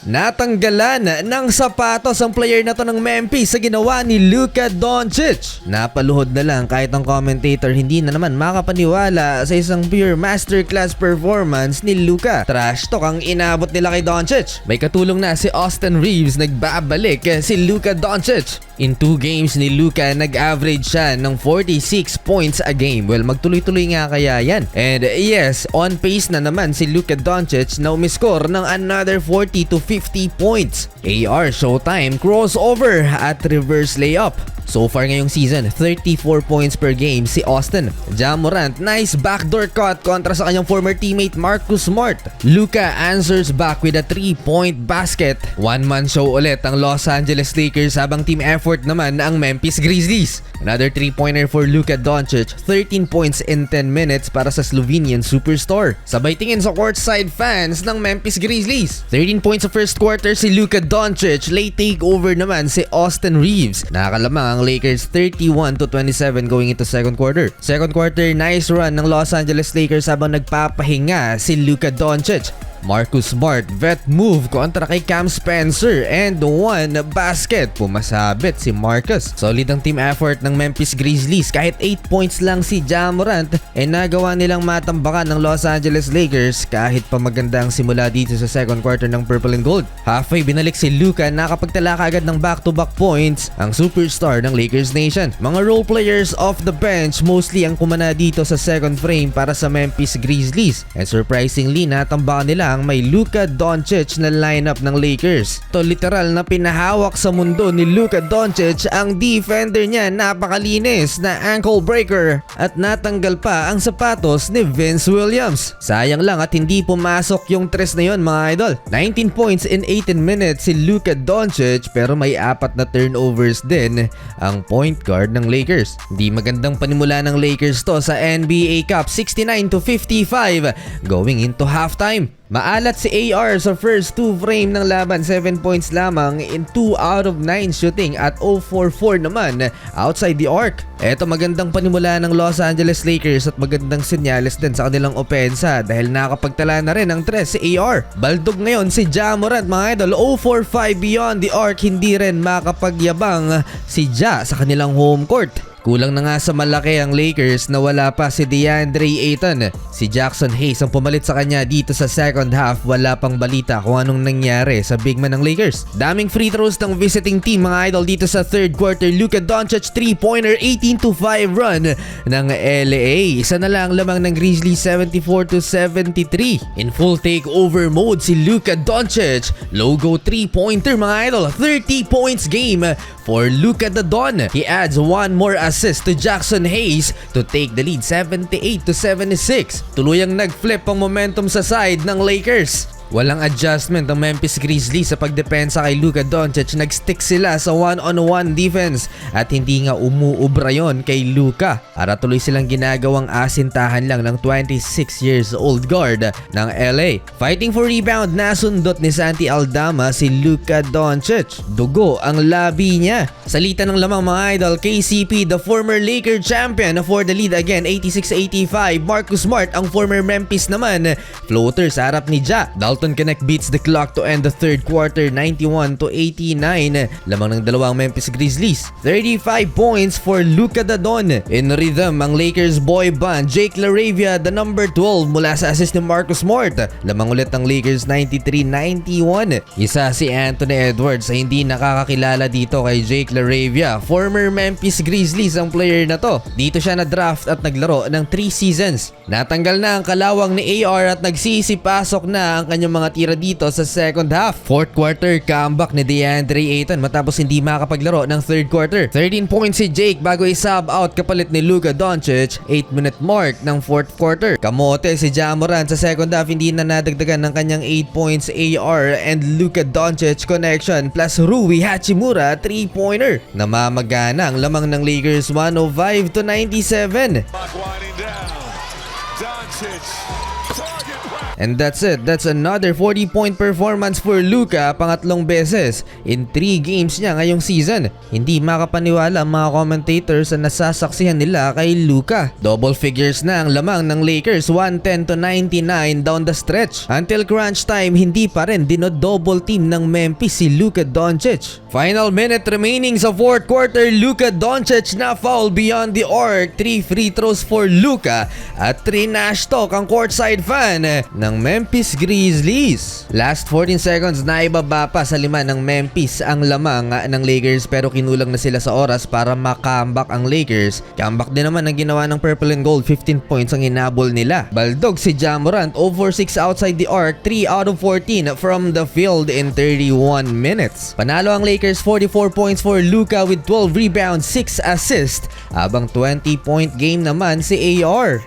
Natanggalan ng sapatos ang player na to ng Memphis sa ginawa ni Luka Doncic. Napaluhod na lang kahit ang commentator hindi na naman makapaniwala sa isang pure masterclass performance ni Luka. Trash talk ang inabot nila kay Doncic. May katulong na si Austin Reeves, nagbabalik si Luka Doncic. In 2 games ni Luka, nag-average siya ng 46 points a game. Well, magtuloy-tuloy nga kaya yan. And yes, on pace na naman si Luka Doncic na umiscore ng another 40 to 50 points. AR showtime, crossover at reverse layup. So far ngayong season, 34 points per game si Austin. Ja Morant, nice backdoor cut kontra sa kanyang former teammate Marcus Smart. Luka answers back with a 3-point basket. One-man show ulit ang Los Angeles Lakers habang team effort naman ang Memphis Grizzlies. Another 3-pointer for Luka Doncic, 13 points in 10 minutes para sa Slovenian superstar. Sabay tingin sa courtside fans ng Memphis Grizzlies. 13 points sa first quarter si Luka Doncic, late takeover naman si Austin Reeves. Nakakalamang ang Lakers 31 to 27 going into second quarter. Second quarter, nice run ng Los Angeles Lakers habang nagpapahinga si Luka Doncic. Marcus Smart, vet move kontra kay Cam Spencer and one basket. Pumasabit si Marcus. Solid ang team effort ng Memphis Grizzlies. Kahit 8 points lang si Ja Morant nagawa nilang matambakan ng Los Angeles Lakers kahit pa maganda ang simula dito sa second quarter ng Purple and Gold. Halfway binalik si Luka, nakapagtala kaagad ng back-to-back points ang superstar ng Lakers Nation. Mga role players off the bench mostly ang kumana dito sa second frame para sa Memphis Grizzlies. And surprisingly, natambakan nila ang may Luka Doncic na lineup ng Lakers. To literal na pinahawak sa mundo ni Luka Doncic ang defender niya, napakalinis na ankle breaker at natanggal pa ang sapatos ni Vince Williams. Sayang lang at hindi pumasok yung tres na yon mga idol. 19 points in 18 minutes si Luka Doncic pero may 4 na turnovers din ang point guard ng Lakers. Hindi magandang panimula ng Lakers to sa NBA Cup, 69 to 55 going into halftime. Maalat si AR sa first 2 frame ng laban, 7 points lamang in 2 out of 9 shooting at 0-4-4 naman outside the arc. Eto magandang panimula ng Los Angeles Lakers at magandang senyales din sa kanilang opensa dahil nakapagtala na rin ang 3 si AR. Baldog ngayon si Ja Morant mga idol, 0-4-5 beyond the arc, hindi rin makapagyabang si Ja sa kanilang home court. Kulang na nga sa malaki ang Lakers na wala pa si DeAndre Ayton. Si Jackson Hayes ang pumalit sa kanya dito sa second half. Wala pang balita kung anong nangyari sa big man ng Lakers. Daming free throws ng visiting team mga idol dito sa third quarter. Luka Doncic 3-pointer, 18-5 run ng LA. Isa na lang lamang ng Grizzlies, 74 to 73. In full takeover mode si Luka Doncic. Logo 3-pointer mga idol. 30 points game for Luka the Don. He adds one more assist to Jackson Hayes to take the lead 78 to 76. Tuluyang nag-flip ang momentum sa side ng Lakers. Walang adjustment ang Memphis Grizzlies sa pagdepensa kay Luka Doncic. Nag-stick sila sa one-on-one defense at hindi nga umuubra yon kay Luka. Para tuloy silang ginagawang asintahan lang ng 26 years old guard ng LA. Fighting for rebound, nasundot ni Santi Aldama si Luka Doncic. Dugo ang labi niya. Salita ng lamang mga idol, KCP, the former Laker champion for the lead again, 86-85. Marcus Smart, ang former Memphis naman, floater sa harap ni Ja. Dalton Connect beats the clock to end the third quarter, 91 to 89. Lamang ng dalawang Memphis Grizzlies. 35 points for Luka the Don. In rhythm ang Lakers boy band, Jake LaRavia, the number 12 mula sa assist ni Marcus Smart. Lamang ulit ang Lakers, 93-91. Isa si Anthony Edwards sa hindi nakakakilala dito kay Jake LaRavia. Former Memphis Grizzlies ang player na to. Dito siya na-draft at naglaro ng 3 seasons. Natanggal na ang kalawang ni AR at nagsisipasok na ang kanyang mga tira dito sa second half. Fourth quarter, comeback ni DeAndre Ayton matapos hindi makapaglaro ng third quarter. 13 points si Jake bago i-sub out kapalit ni Luka Doncic, 8-minute mark ng fourth quarter. Kamote si Ja Morant sa second half, hindi na nadagdagan ng kanyang 8 points. AR and Luka Doncic connection plus Rui Hachimura 3-pointer. Namamagana ang lamang ng Lakers, 105 to 97. Doncic, target practice. And that's it. That's another 40-point performance for Luka, pangatlong beses in 3 games niya ngayong season. Hindi makapaniwala ang mga commentators na nasasaksihan nila kay Luka. Double figures na ang lamang ng Lakers, 110-99 down the stretch. Until crunch time, hindi pa rin dino-double team ng Memphis si Luka Doncic. Final minute remaining sa fourth quarter, Luka Doncic na foul beyond the arc. 3 free throws for Luka at 3 trash talk ang courtside fan ng Memphis Grizzlies. Last 14 seconds na ibaba pa sa 5 ng Memphis ang lamang ng Lakers, pero kinulang na sila sa oras para makambak ang Lakers. Comeback din naman ang ginawa ng Purple and Gold, 15 points ang inabol nila. Baldog si Ja Morant, 0 for 6 outside the arc, 3 out of 14 from the field in 31 minutes. Panalo ang Lakers, 44 points for Luka with 12 rebounds, 6 assists, habang 20-point game naman si AR.